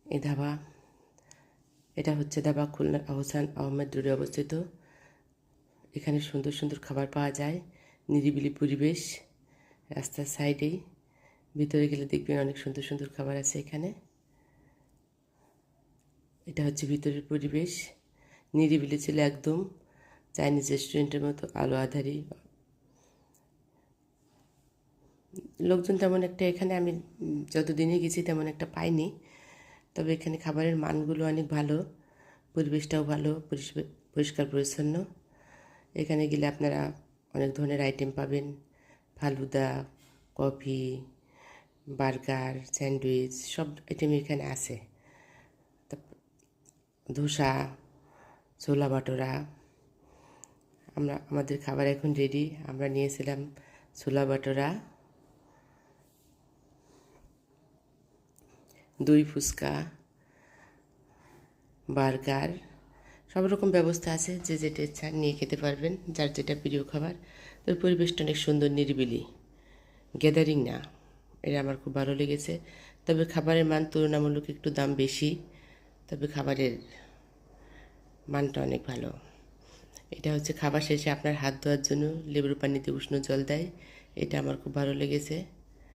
এই ধাবা, এটা হচ্ছে ধাবা খুলনা আহসান আহমেদ রোডে অবস্থিত। এখানে সুন্দর সুন্দর খাবার পাওয়া যায়, নিরিবিলি পরিবেশ, রাস্তার সাইডেই। ভিতরে গেলে দেখবেন অনেক সুন্দর সুন্দর খাবার আছে এখানে। এটা হচ্ছে ভিতরের পরিবেশ, নিরিবিলি ছিল একদম, চাইনিজ রেস্টুরেন্টের মতো, আলো আঁধারি। লোকজন তেমন একটা এখানে আমি যতদিনই গেছি তেমন একটা পাইনি, তবে এখানে খাবারের মানগুলো অনেক ভালো, পরিবেশটাও ভালো, পরিষ্কার পরিচ্ছন্ন। এখানে গেলে আপনারা অনেক ধরনের আইটেম পাবেন, ফালুদা, কফি, বার্গার, স্যান্ডউইচ, সব আইটেম এখানে আছে। ধোসা, ছোলা ভাটোরা। আমাদের খাবার এখন রেডি। আমরা নিয়েছিলাম ছোলা ভাটোরা, দই ফুচকা, বার্গার, সব রকম ব্যবস্থা আছে, যে যেটা ইচ্ছা নিয়ে খেতে পারবেন, যার যেটা প্রিয় খাবার। তো পরিবেশটা অনেক সুন্দর, নিরিবিলি, গ্যাদারিং না, এটা আমার খুব ভালো লেগেছে। তবে খাবারের মান তুলনামূলক একটু দাম বেশি, তবে খাবারের মানটা অনেক ভালো। এটা হচ্ছে খাবার শেষে আপনার হাত ধোয়ার জন্য লেবুর পানিতে উষ্ণ জল দেয়, এটা আমার খুব ভালো লেগেছে।